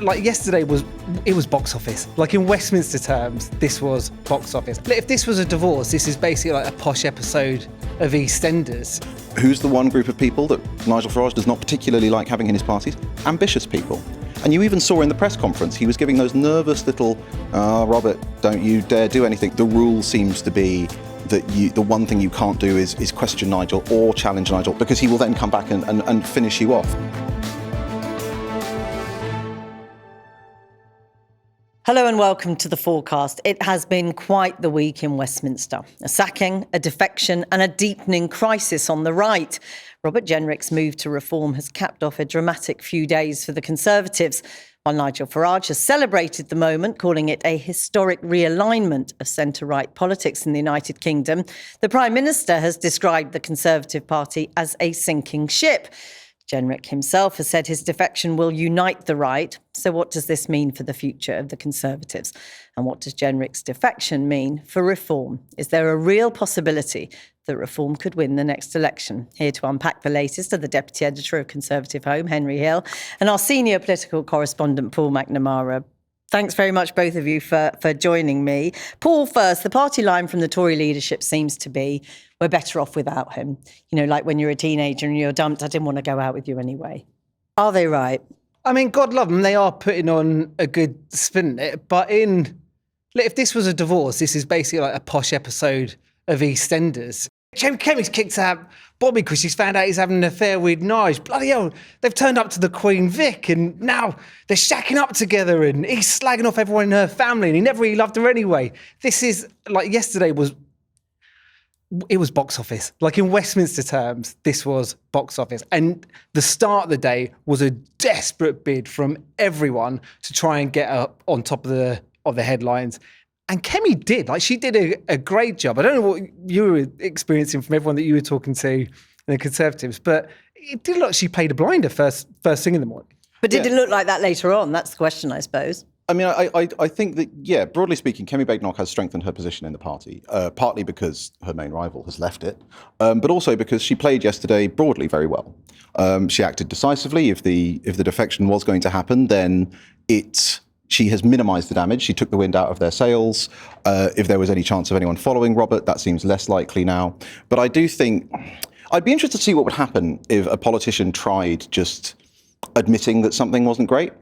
like yesterday was box office. Like in Westminster terms, this was box office. If this was a divorce, this is basically like a posh episode of EastEnders. Who's the one group of people that Nigel Farage does not particularly like having in his parties? Ambitious people. And you even saw in the press conference, he was giving those nervous little, Robert, don't you dare do anything. The rule seems to be that the one thing you can't do is question Nigel or challenge Nigel, because he will then come back and finish you off. Hello and welcome to The Forecast. It has been quite the week in Westminster. A sacking, a defection and a deepening crisis on the right. Robert Jenrick's move to reform has capped off a dramatic few days for the Conservatives, while Nigel Farage has celebrated the moment, calling it a historic realignment of centre-right politics in the United Kingdom. The Prime Minister has described the Conservative Party as a sinking ship. Jenrick himself has said his defection will unite the right. So what does this mean for the future of the Conservatives? And what does Jenrick's defection mean for reform? Is there a real possibility that reform could win the next election? Here to unpack the latest are the Deputy Editor of Conservative Home, Henry Hill, and our Senior Political Correspondent, Paul McNamara. Thanks very much, both of you, for joining me. Paul, first, the party line from the Tory leadership seems to be, we're better off without him. You know, like when you're a teenager and you're dumped, I didn't want to go out with you anyway. Are they right? I mean, God love them, they are putting on a good spin at it, but if this was a divorce, this is basically like a posh episode of EastEnders. Kemi's kicked out Bobby because she's found out he's having an affair with Nigel. Bloody hell, they've turned up to the Queen Vic and now they're shacking up together and he's slagging off everyone in her family and he never really loved her anyway. This is, like yesterday was box office. Like in Westminster terms, this was box office. And the start of the day was a desperate bid from everyone to try and get up on top of the headlines. And Kemi did. Like, she did a great job. I don't know what you were experiencing from everyone that you were talking to in the Conservatives, but it did look like she played a blinder first thing in the morning. But did it look like that later on? That's the question, I suppose. I mean, I think that, yeah, broadly speaking, Kemi Badenoch has strengthened her position in the party, partly because her main rival has left it, but also because she played yesterday broadly very well. She acted decisively. If the defection was going to happen, then she has minimised the damage. She took the wind out of their sails. If there was any chance of anyone following Robert, that seems less likely now. But I do think I'd be interested to see what would happen if a politician tried just admitting that something wasn't great.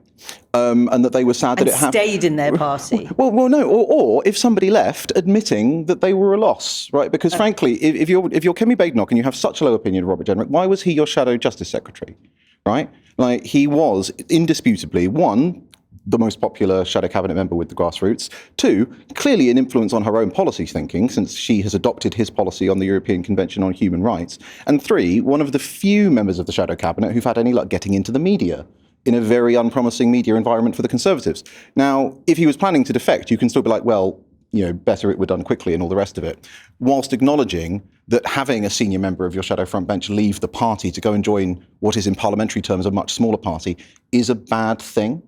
And that they were sad that it happened. Stayed in their party. Well, no. Or if somebody left, admitting that they were a loss, right? Because frankly, if you're Kemi Badenoch and you have such a low opinion of Robert Jenrick, why was he your shadow justice secretary, right? Like, he was indisputably, one, the most popular shadow cabinet member with the Grassroots. Two, clearly an influence on her own policy thinking, since she has adopted his policy on the European Convention on Human Rights. And three, one of the few members of the shadow cabinet who've had any luck getting into the media in a very unpromising media environment for the Conservatives. Now, if he was planning to defect, you can still be like, well, you know, better it were done quickly and all the rest of it, whilst acknowledging that having a senior member of your shadow front bench leave the party to go and join what is in parliamentary terms a much smaller party is a bad thing.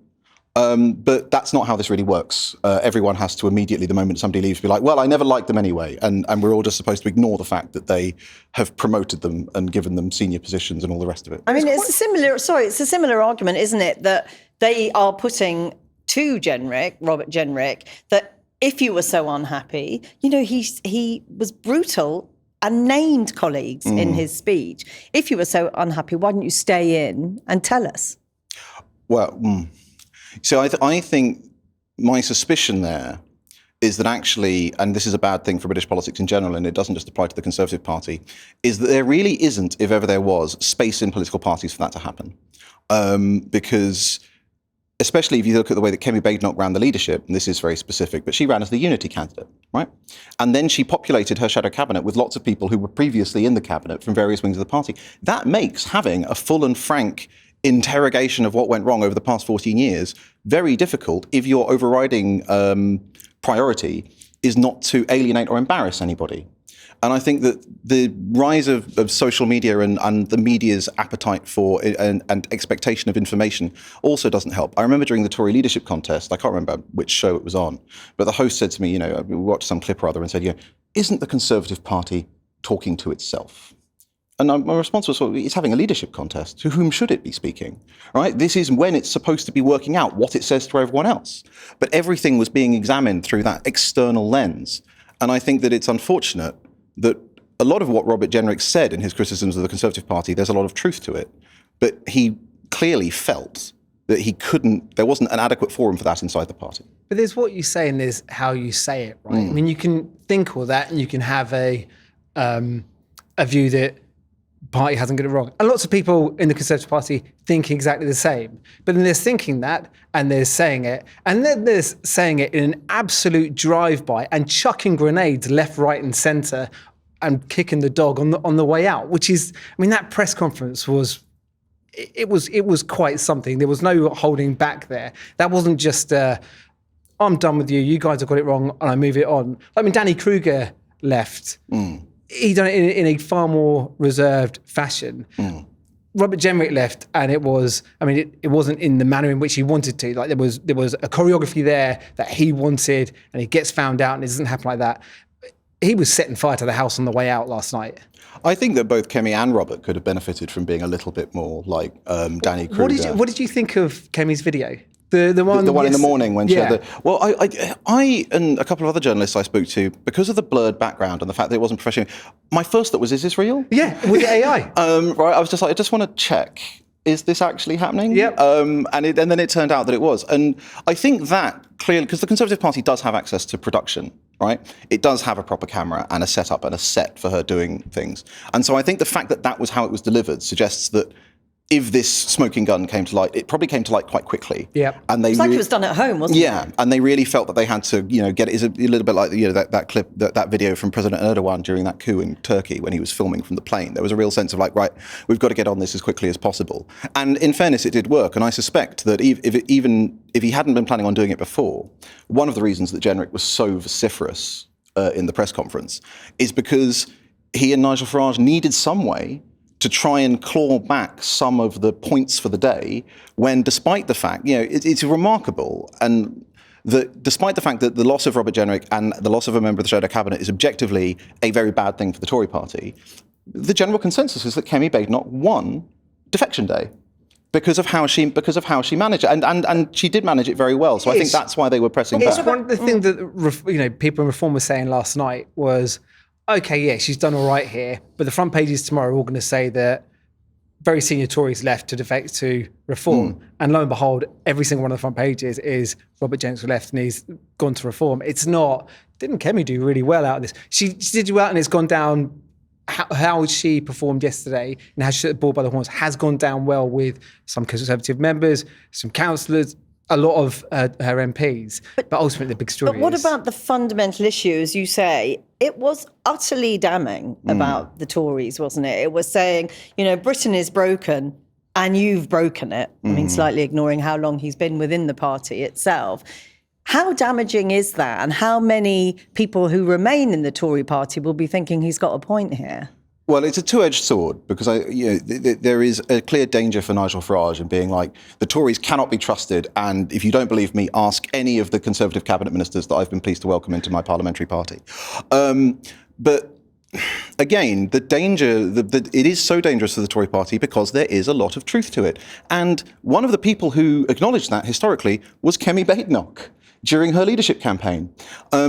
But that's not how this really works. Everyone has to immediately, the moment somebody leaves, be like, well, I never liked them anyway. And we're all just supposed to ignore the fact that they have promoted them and given them senior positions and all the rest of it. I mean, it's a similar argument, isn't it, that they are putting to Robert Jenrick, that if you were so unhappy, you know, he was brutal and named colleagues in his speech. If you were so unhappy, why didn't you stay in and tell us? Well, So I think my suspicion there is that actually, and this is a bad thing for British politics in general, and it doesn't just apply to the Conservative Party, is that there really isn't, if ever there was, space in political parties for that to happen. Because especially if you look at the way that Kemi Badenoch ran the leadership, and this is very specific, but she ran as the unity candidate, right? And then she populated her shadow cabinet with lots of people who were previously in the cabinet from various wings of the party. That makes having a full and frank interrogation of what went wrong over the past 14 years very difficult if your overriding priority is not to alienate or embarrass anybody. And I think that the rise of social media and the media's appetite for and expectation of information also doesn't help. I remember during the Tory leadership contest, I can't remember which show it was on, but the host said to me, you know, we watched some clip or other and said, isn't the Conservative Party talking to itself? And my response was, well, it's having a leadership contest. To whom should it be speaking, right? This is when it's supposed to be working out what it says to everyone else. But everything was being examined through that external lens. And I think that it's unfortunate that a lot of what Robert Jenrick said in his criticisms of the Conservative Party, there's a lot of truth to it. But he clearly felt that there wasn't an adequate forum for that inside the party. But there's what you say and there's how you say it, right? I mean, you can think all that and you can have a view that party hasn't got it wrong. And lots of people in the Conservative Party think exactly the same. But then there's thinking that and there's saying it. And then there's saying it in an absolute drive-by and chucking grenades left, right and centre and kicking the dog on the way out, which is, I mean, that press conference was quite something. There was no holding back there. That wasn't just, I'm done with you, you guys have got it wrong, and I move it on. I mean, Danny Kruger left. He done it in a far more reserved fashion. Robert Jenrick left, and it wasn't in the manner in which he wanted to. Like there was a choreography there that he wanted, and it gets found out, and it doesn't happen like that. He was setting fire to the house on the way out last night. I think that both Kemi and Robert could have benefited from being a little bit more like Danny Kruger. What did you think of Kemi's video? The one in the morning when she had the... Well, I and a couple of other journalists I spoke to, because of the blurred background and the fact that it wasn't professional, my first thought was, is this real? Yeah, with the AI. Right, I was just like, I just want to check. Is this actually happening? Yep. And then it turned out that it was. And I think that clearly, because the Conservative Party does have access to production, right? It does have a proper camera and a setup and a set for her doing things. And so I think the fact that that was how it was delivered suggests that if this smoking gun came to light, it probably came to light quite quickly. Yeah, and it's like it was done at home, wasn't it? Yeah, and they really felt that they had to, get it. It's a little bit like that clip, that video from President Erdogan during that coup in Turkey when he was filming from the plane. There was a real sense of like, right, we've got to get on this as quickly as possible. And in fairness, it did work. And I suspect that even if he hadn't been planning on doing it before, one of the reasons that Jenrick was so vociferous in the press conference is because he and Nigel Farage needed some way to try and claw back some of the points for the day, when despite the fact, it's remarkable, and that despite the fact that the loss of Robert Jenrick and the loss of a member of the shadow cabinet is objectively a very bad thing for the Tory party, the general consensus is that Kemi Badenoch won defection day because of how she managed it, and she did manage it very well. So I think that's why they were pressing back. One of the things that people in Reform were saying last night was, okay, yeah, she's done all right here, but the front pages tomorrow are all going to say that very senior Tories left to defect to Reform. And lo and behold, every single one of the front pages is Robert Jenrick left and he's gone to Reform. It's not, didn't Kemi do really well out of this? She did well, and it's gone down. How she performed yesterday and how she took the ball by the horns has gone down well with some Conservative members, some councillors, a lot of her MPs, but ultimately the big story But what about the fundamental issue, as you say? It was utterly damning about the Tories, wasn't it? It was saying, Britain is broken and you've broken it. I mean, slightly ignoring how long he's been within the party itself. How damaging is that? And how many people who remain in the Tory party will be thinking he's got a point here? Well, it's a two-edged sword, because there is a clear danger for Nigel Farage in being like, the Tories cannot be trusted, and if you don't believe me, ask any of the Conservative cabinet ministers that I've been pleased to welcome into my parliamentary party. But again, the danger, it is so dangerous for the Tory party because there is a lot of truth to it. And one of the people who acknowledged that historically was Kemi Badenoch during her leadership campaign.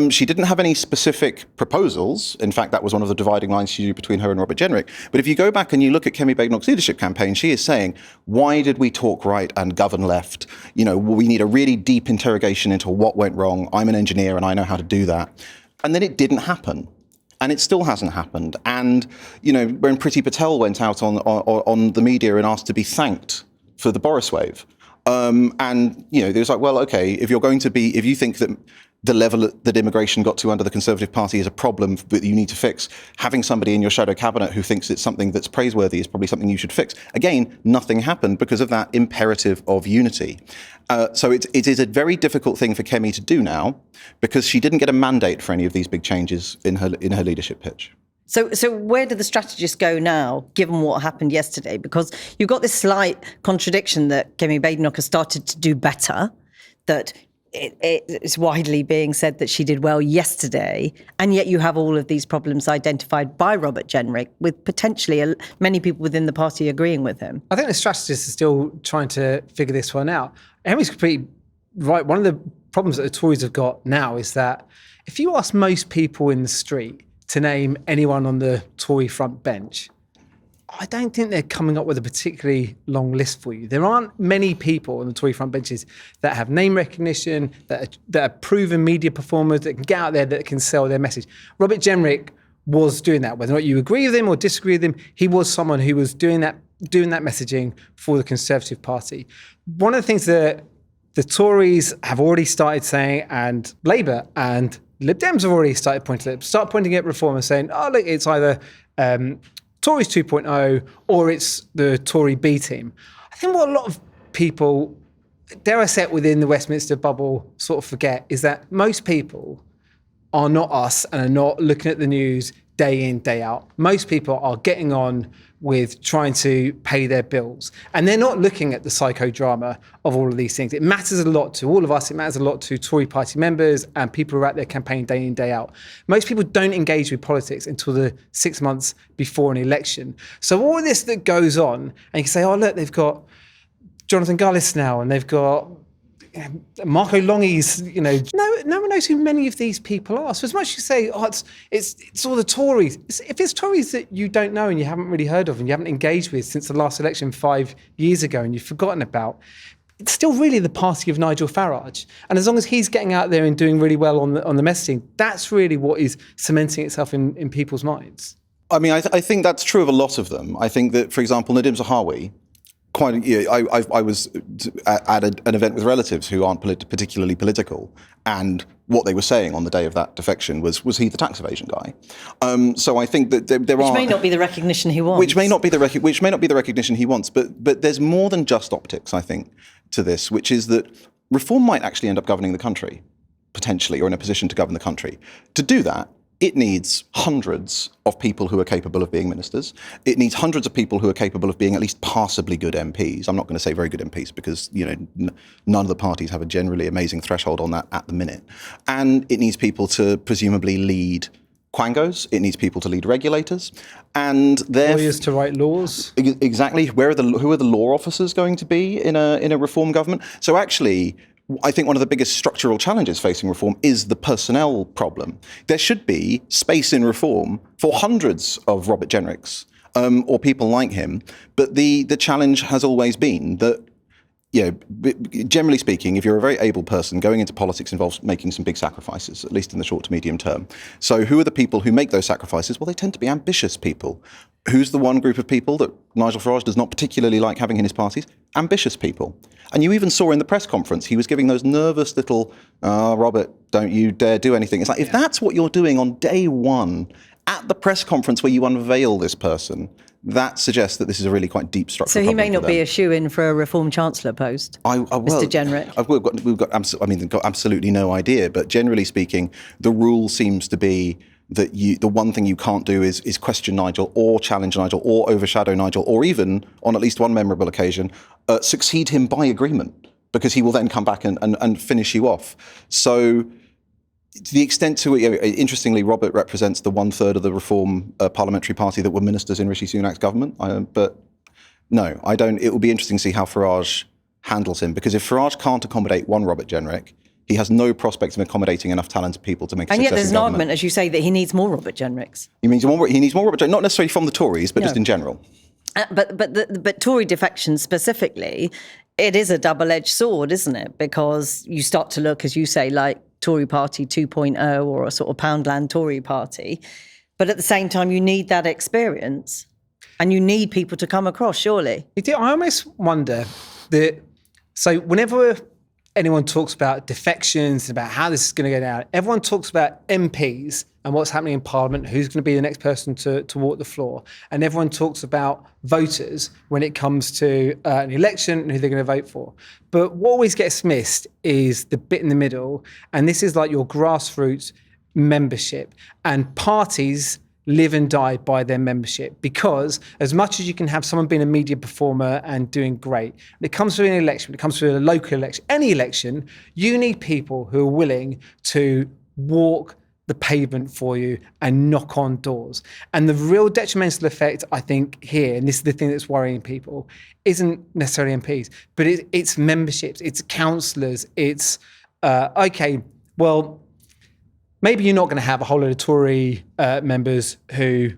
She didn't have any specific proposals. In fact, that was one of the dividing lines she drew between her and Robert Jenrick. But if you go back and you look at Kemi Badenoch's leadership campaign, she is saying, why did we talk right and govern left? We need a really deep interrogation into what went wrong. I'm an engineer and I know how to do that. And then it didn't happen. And it still hasn't happened. And, when Priti Patel went out on the media and asked to be thanked for the Boris wave, there's like, well, okay, if you think that the level that immigration got to under the Conservative Party is a problem that you need to fix, having somebody in your shadow cabinet who thinks it's something that's praiseworthy is probably something you should fix. Again, nothing happened because of that imperative of unity. So it is a very difficult thing for Kemi to do now, because she didn't get a mandate for any of these big changes in her leadership pitch. So where do the strategists go now, given what happened yesterday? Because you've got this slight contradiction that Kemi Badenoch has started to do better, that it's widely being said that she did well yesterday, and yet you have all of these problems identified by Robert Jenrick, with potentially many people within the party agreeing with him. I think the strategists are still trying to figure this one out. Henry's completely right. One of the problems that the Tories have got now is that if you ask most people in the street to name anyone on the Tory front bench, I don't think they're coming up with a particularly long list for you. There aren't many people on the Tory front benches that have name recognition, that are proven media performers, that can get out there, that can sell their message. Robert Jenrick was doing that. Whether or not you agree with him or disagree with him, he was someone who was doing that messaging for the Conservative Party. One of the things that the Tories have already started saying, and Labour and Lib Dems have already started pointing at Reform and saying, oh, look, it's either Tories 2.0 or it's the Tory B team. I think what a lot of people, dare I say it, within the Westminster bubble sort of forget is that most people are not us and are not looking at the news day in, day out. Most people are getting on with trying to pay their bills. And they're not looking at the psychodrama of all of these things. It matters a lot to all of us. It matters a lot to Tory party members and people who are out there campaigning day in, day out. Most people don't engage with politics until the 6 months before an election. So all of this that goes on, and you can say, oh, look, they've got Jonathan Gullis now, and they've got Marco Longi's, no one knows who many of these people are. So as much as you say, oh, it's all the Tories. If it's Tories that you don't know and you haven't really heard of and you haven't engaged with since the last election 5 years ago and you've forgotten about, it's still really the party of Nigel Farage. And as long as he's getting out there and doing really well on the messaging, that's really what is cementing itself in people's minds. I mean, I think that's true of a lot of them. I think that, for example, Nadim Zahawi, I was at an event with relatives who aren't particularly political, and what they were saying on the day of that defection was he the tax evasion guy? So I think that there which may not be the recognition he wants. Which may not be the recognition he wants. But there's more than just optics, I think, to this, which is that Reform might actually end up governing the country, potentially, or in a position to govern the country. To do that, it needs hundreds of people who are capable of being ministers. It needs hundreds of people who are capable of being at least passably good MPs. I'm not going to say very good MPs because, none of the parties have a generally amazing threshold on that at the minute. And it needs people to presumably lead quangos. It needs people to lead regulators. And lawyers to write laws. Exactly. Who are the law officers going to be in a Reform government? So actually, I think one of the biggest structural challenges facing Reform is the personnel problem. There should be space in Reform for hundreds of Robert Jenricks or people like him, but the challenge has always been that, generally speaking, if you're a very able person, going into politics involves making some big sacrifices, at least in the short to medium term. So who are the people who make those sacrifices? Well, they tend to be ambitious people. Who's the one group of people that Nigel Farage does not particularly like having in his parties? Ambitious people. And you even saw in the press conference, he was giving those nervous little, Robert, don't you dare do anything. It's like, if that's what you're doing on day one, at the press conference where you unveil this person, that suggests that this is a really quite deep structural problem. So he may not be a shoo-in for a Reform Chancellor post, Mr. Jenrick? We've got absolutely no idea. But generally speaking, the rule seems to be that the one thing you can't do is question Nigel or challenge Nigel or overshadow Nigel or even, on at least one memorable occasion, succeed him by agreement, because he will then come back and finish you off. So to the extent to it, interestingly, Robert represents the 1/3 of the Reform parliamentary party that were ministers in Rishi Sunak's government. But no, I don't. It will be interesting to see how Farage handles him, because if Farage can't accommodate one Robert Jenrick, he has no prospects of accommodating enough talented people to make a success in government. And yet there's an argument, as you say, that he needs more Robert Jenricks. He needs more Robert Jenrick, not necessarily from the Tories, but just in general. But Tory defection specifically, it is a double-edged sword, isn't it? Because you start to look, as you say, like Tory Party 2.0 or a sort of Poundland Tory party. But at the same time, you need that experience and you need people to come across, surely. I almost wonder that, so whenever anyone talks about defections, about how this is going to go down, everyone talks about MPs and what's happening in Parliament, who's going to be the next person to walk the floor. And everyone talks about voters when it comes to an election and who they're going to vote for. But what always gets missed is the bit in the middle. And this is like your grassroots membership. And parties live and die by their membership, because as much as you can have someone being a media performer and doing great, when it comes to an election, when it comes to a local election, any election, you need people who are willing to walk the pavement for you and knock on doors. And the real detrimental effect, I think, here, and this is the thing that's worrying people, isn't necessarily MPs, but it's memberships, it's councillors, it's, okay, well, maybe you're not going to have a whole lot of Tory members who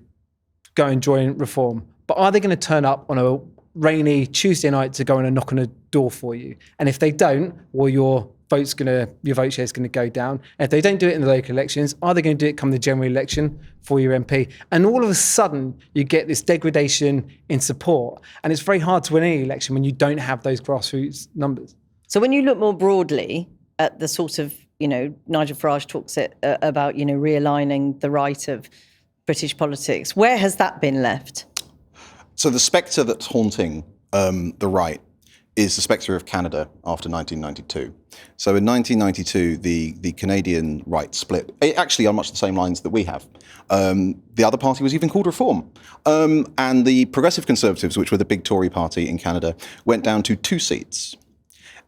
go and join Reform, but are they going to turn up on a rainy Tuesday night to go and knock on a door for you? And if they don't, well, your vote share is going to go down. And if they don't do it in the local elections, are they going to do it come the general election for your MP? And all of a sudden, you get this degradation in support. And it's very hard to win any election when you don't have those grassroots numbers. So when you look more broadly at the sort of, Nigel Farage talks about, realigning the right of British politics, where has that been left? So the spectre that's haunting the right is the spectre of Canada after 1992. So in 1992, the Canadian right split, actually on much the same lines that we have. The other party was even called Reform. And the Progressive Conservatives, which were the big Tory party in Canada, went down to 2 seats.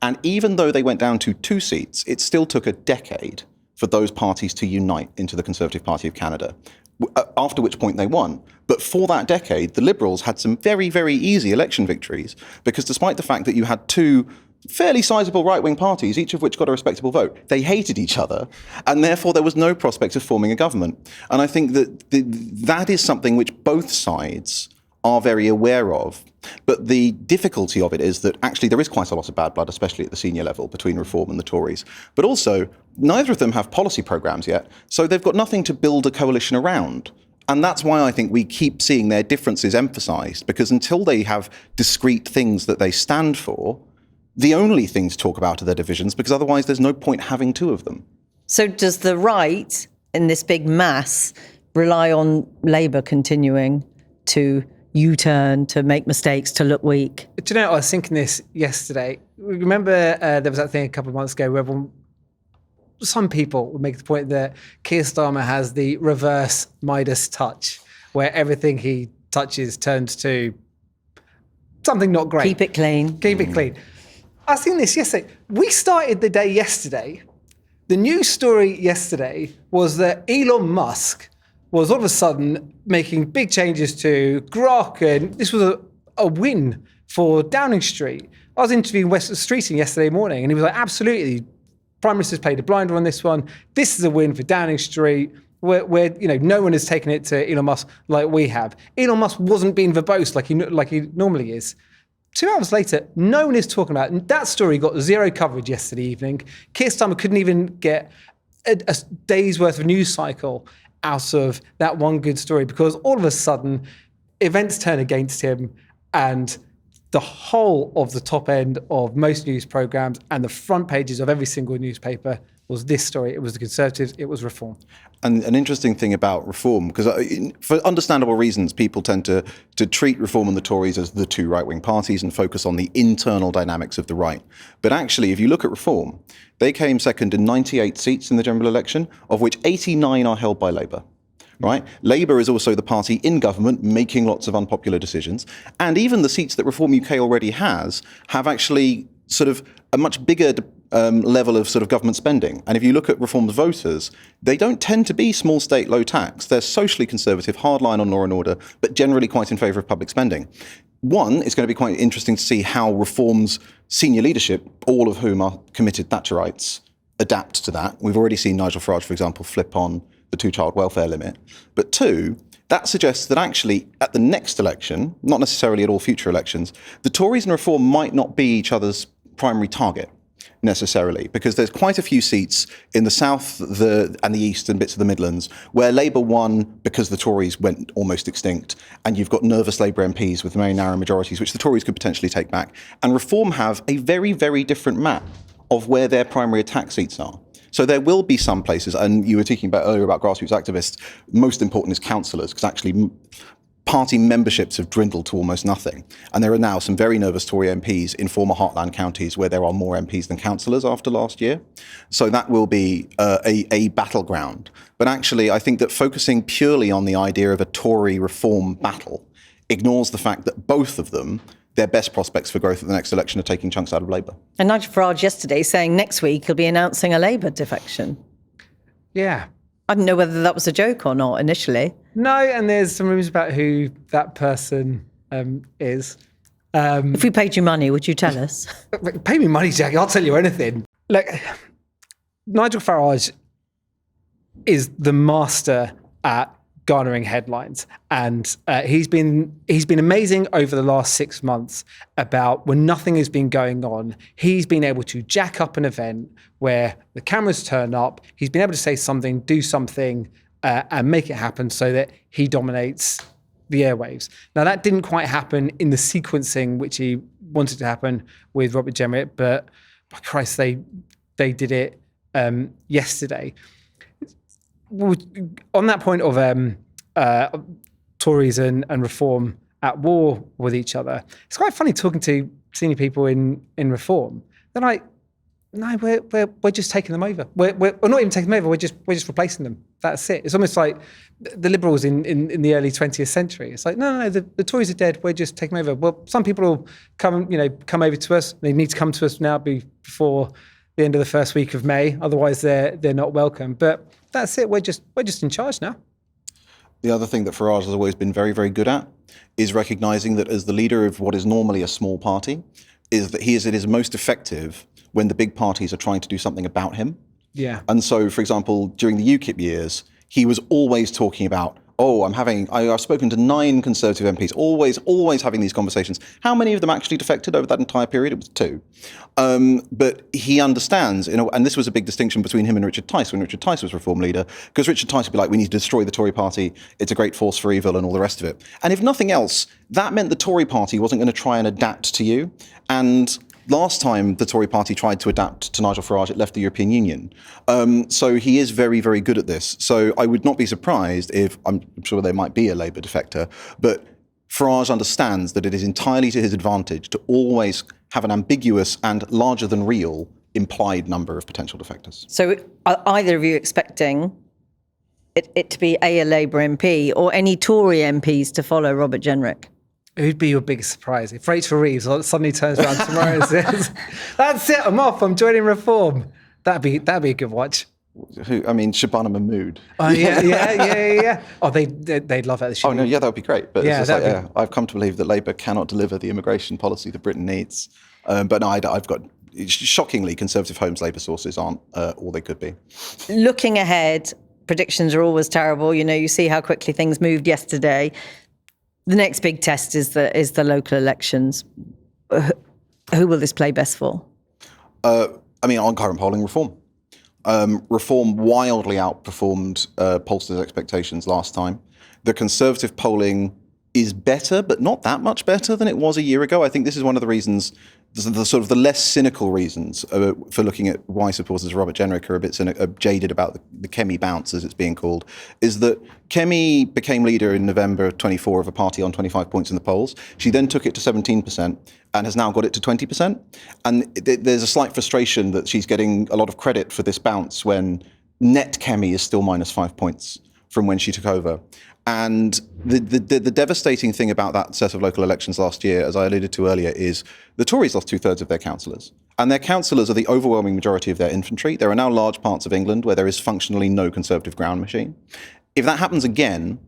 And even though they went down to 2 seats, it still took a decade for those parties to unite into the Conservative Party of Canada, after which point they won. But for that decade, the Liberals had some very, very easy election victories, because despite the fact that you had 2 fairly sizable right-wing parties, each of which got a respectable vote, they hated each other, and therefore there was no prospect of forming a government. And I think that that is something which both sides are very aware of. But the difficulty of it is that actually there is quite a lot of bad blood, especially at the senior level, between Reform and the Tories. But also, neither of them have policy programmes yet, so they've got nothing to build a coalition around. And that's why I think we keep seeing their differences emphasised, because until they have discrete things that they stand for, the only thing to talk about are their divisions, because otherwise there's no point having 2 of them. So does the right, in this big mass, rely on Labour continuing to U-turn, to make mistakes, to look weak? Do you know, I was thinking this yesterday. Remember there was that thing a couple of months ago where some people would make the point that Keir Starmer has the reverse Midas touch, where everything he touches turns to something not great. Keep it clean. Keep it clean. I was thinking this yesterday. We started the day yesterday. The news story yesterday was that Elon Musk was all of a sudden making big changes to Grok, and this was a win for Downing Street. I was interviewing West Streeting yesterday morning, and he was like, absolutely, Prime Minister's played a blinder on this one. This is a win for Downing Street, where no one has taken it to Elon Musk like we have. Elon Musk wasn't being verbose like he normally is. 2 hours later, no one is talking about it. That story got 0 coverage yesterday evening. Keir Starmer couldn't even get a day's worth of news cycle out of that one good story, because all of a sudden events turn against him, and the whole of the top end of most news programmes and the front pages of every single newspaper was this story. It was the Conservatives, it was Reform. And an interesting thing about Reform, because for understandable reasons, people tend to treat Reform and the Tories as the 2 right-wing parties and focus on the internal dynamics of the right. But actually, if you look at Reform, they came second in 98 seats in the general election, of which 89 are held by Labour. Right? Labour is also the party in government making lots of unpopular decisions. And even the seats that Reform UK already has have actually sort of a much bigger level of sort of government spending. And if you look at Reform's voters, they don't tend to be small state, low tax. They're socially conservative, hardline on law and order, but generally quite in favour of public spending. One, it's going to be quite interesting to see how Reform's senior leadership, all of whom are committed Thatcherites, adapt to that. We've already seen Nigel Farage, for example, flip on the 2-child welfare limit. But 2, that suggests that actually at the next election, not necessarily at all future elections, the Tories and Reform might not be each other's primary target necessarily, because there's quite a few seats in the south and the east and bits of the Midlands where Labour won because the Tories went almost extinct, and you've got nervous Labour MPs with very narrow majorities, which the Tories could potentially take back. And Reform have a very, very different map of where their primary attack seats are. So there will be some places, and you were talking about earlier about grassroots activists, most important is councillors, because actually party memberships have dwindled to almost nothing. And there are now some very nervous Tory MPs in former heartland counties where there are more MPs than councillors after last year. So that will be a battleground. But actually, I think that focusing purely on the idea of a Tory reform battle ignores the fact that both of them, their best prospects for growth at the next election are taking chunks out of Labour. And Nigel Farage yesterday saying next week he'll be announcing a Labour defection. Yeah. I didn't know whether that was a joke or not initially. No, and there's some rumours about who that person is. If we paid you money, would you tell us? Pay me money, Jackie. I'll tell you anything. Look, Nigel Farage is the master at garnering headlines, and he's been amazing over the last 6 months about when nothing has been going on. He's been able to jack up an event where the cameras turn up. He's been able to say something, do something, and make it happen so that he dominates the airwaves. Now, that didn't quite happen in the sequencing which he wanted to happen with Robert Jenrick, but by Christ, they did it yesterday. On that point of Tories and Reform at war with each other, it's quite funny talking to senior people in Reform. They're like, no, we're just taking them over. We're not even taking them over. We're just replacing them. That's it. It's almost like the Liberals in the early 20th century. It's like, no, the Tories are dead. We're just taking them over. Well, some people will come over to us. They need to come to us now before the end of the first week of May. Otherwise, they're not welcome. But that's it. We're just in charge now. The other thing that Farage has always been very, very good at is recognising that as the leader of what is normally a small party, is that he is at his most effective when the big parties are trying to do something about him. Yeah. And so, for example, during the UKIP years, he was always talking about, I've spoken to 9 Conservative MPs, always having these conversations. How many of them actually defected over that entire period? It was 2. But he understands, and this was a big distinction between him and Richard Tice when Richard Tice was Reform leader, because Richard Tice would be like, we need to destroy the Tory party, it's a great force for evil and all the rest of it. And if nothing else, that meant the Tory party wasn't going to try and adapt to you. And last time the Tory party tried to adapt to Nigel Farage, it left the European Union. So he is very, very good at this. So I would not be surprised if, I'm sure there might be a Labour defector, but Farage understands that it is entirely to his advantage to always have an ambiguous and larger than real implied number of potential defectors. So are either of you expecting it to be a Labour MP or any Tory MPs to follow Robert Jenrick? Who'd be your biggest surprise if Rachel Reeves suddenly turns around tomorrow and says, "That's it, I'm off. I'm joining Reform." That'd be a good watch. Shabana Mahmood. Oh yeah. Oh, they'd love it. Oh no, yeah, that would be great. But yeah, it's just I've come to believe that Labour cannot deliver the immigration policy that Britain needs. But no, I've got shockingly conservative Homes Labour sources aren't all they could be. Looking ahead, predictions are always terrible. You see how quickly things moved yesterday. The next big test is the local elections. Who will this play best for? On current polling, Reform. Reform wildly outperformed pollsters' expectations last time. The Conservative polling is better, but not that much better than it was a year ago. I think this is one of the reasons, the sort of the less cynical reasons for looking at why supporters of Robert Jenrick are a bit jaded about the Kemi bounce, as it's being called, is that Kemi became leader in November 24 of a party on 25 points in the polls. She then took it to 17% and has now got it to 20%. And there's a slight frustration that she's getting a lot of credit for this bounce when net Kemi is still minus 5 points from when she took over. And the devastating thing about that set of local elections last year, as I alluded to earlier, is the Tories lost 2/3 of their councillors. And their councillors are the overwhelming majority of their infantry. There are now large parts of England where there is functionally no Conservative ground machine. If that happens again,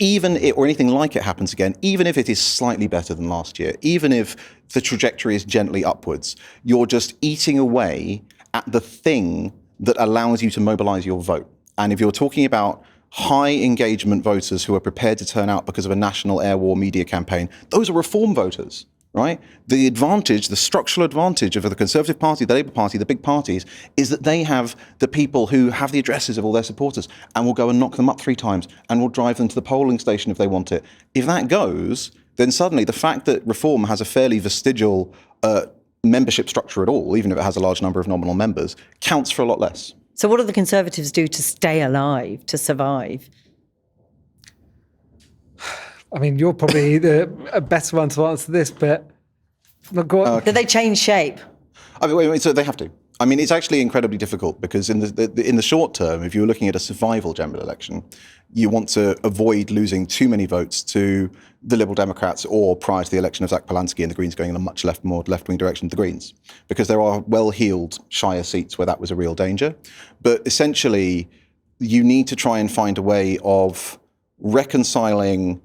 or anything like it happens again, even if it is slightly better than last year, even if the trajectory is gently upwards, you're just eating away at the thing that allows you to mobilise your vote. And if you're talking about high engagement voters who are prepared to turn out because of a national air war media campaign, those are Reform voters, right? The advantage, the structural advantage of the Conservative Party, the Labour Party, the big parties, is that they have the people who have the addresses of all their supporters and will go and knock them up 3 times and will drive them to the polling station if they want it. If that goes, then suddenly the fact that Reform has a fairly vestigial membership structure at all, even if it has a large number of nominal members, counts for a lot less. So what do the Conservatives do to stay alive, to survive? I mean, you're probably the a better one to answer this, but go on. Did they change shape? I mean, wait, so they have to. I mean, it's actually incredibly difficult because in the short term, if you're looking at a survival general election, you want to avoid losing too many votes to the Liberal Democrats or prior to the election of Zach Polanski and the Greens going in a much more left-wing direction of the Greens, because there are well-heeled shire seats where that was a real danger. But essentially, you need to try and find a way of reconciling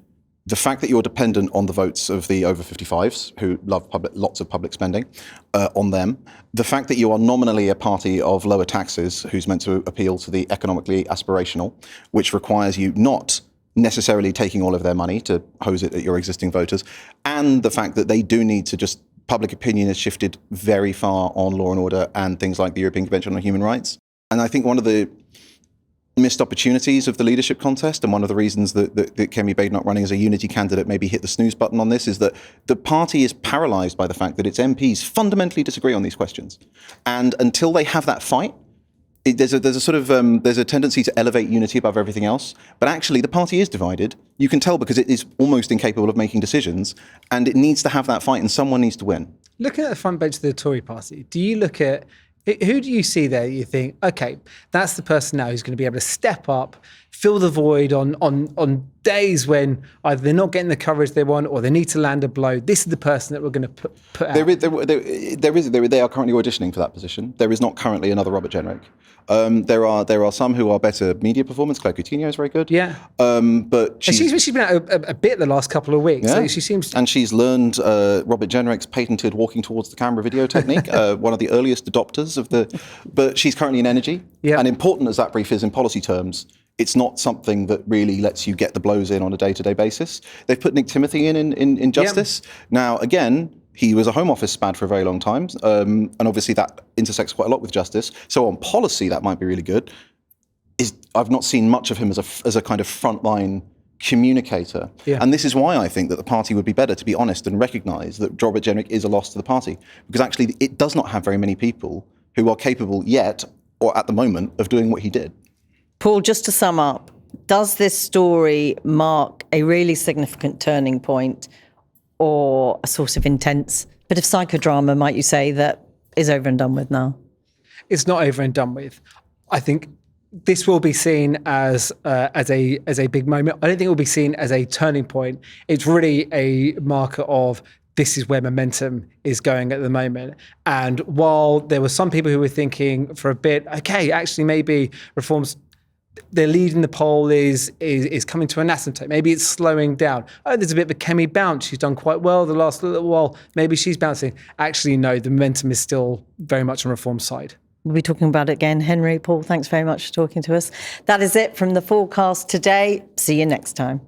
the fact that you're dependent on the votes of the over 55s who love lots of public spending on them, the fact that you are nominally a party of lower taxes who's meant to appeal to the economically aspirational, which requires you not necessarily taking all of their money to hose it at your existing voters, and the fact that they do need to just, public opinion has shifted very far on law and order and things like the European Convention on Human Rights. And I think one of the missed opportunities of the leadership contest, and one of the reasons that Kemi Badenoch running as a unity candidate maybe hit the snooze button on this, is that the party is paralysed by the fact that its MPs fundamentally disagree on these questions. And until they have that fight, there's a tendency to elevate unity above everything else. But actually, the party is divided. You can tell because it is almost incapable of making decisions, and it needs to have that fight, and someone needs to win. Looking at the front bench of the Tory party, do you look at who do you see there? You think, okay, that's the person now who's going to be able to step up, fill the void on days when either they're not getting the coverage they want or they need to land a blow. This is the person that we're going to put out. They are currently auditioning for that position. There is not currently another Robert Jenrick. There are some who are better media performance. Claire Coutinho is very good. Yeah. But she's been out a bit the last couple of weeks. Yeah. So she seems. And she's learned Robert Jenrick's patented walking towards the camera video technique. One of the earliest adopters of the. But she's currently in energy. Yeah. And important as that brief is in policy terms, it's not something that really lets you get the blows in on a day-to-day basis. They've put Nick Timothy in justice. Yeah. Now, again, he was a Home Office spad for a very long time, and obviously that intersects quite a lot with justice. So on policy, that might be really good. I've not seen much of him as a kind of frontline communicator. Yeah. And this is why I think that the party would be better to be honest and recognise that Robert Jenrick is a loss to the party, because actually it does not have very many people who are capable yet, or at the moment, of doing what he did. Paul, just to sum up, does this story mark a really significant turning point or a sort of intense bit of psychodrama, might you say, that is over and done with now? It's not over and done with. I think this will be seen as a big moment. I don't think it will be seen as a turning point. It's really a marker of this is where momentum is going at the moment. And while there were some people who were thinking for a bit, okay, actually maybe reforms, their lead in the poll is coming to an asymptote. Maybe it's slowing down. Oh, there's a bit of a Kemi bounce. She's done quite well the last little while. Maybe she's bouncing. Actually, no, the momentum is still very much on Reform's side. We'll be talking about it again. Henry, Paul, thanks very much for talking to us. That is it from The Forecast today. See you next time.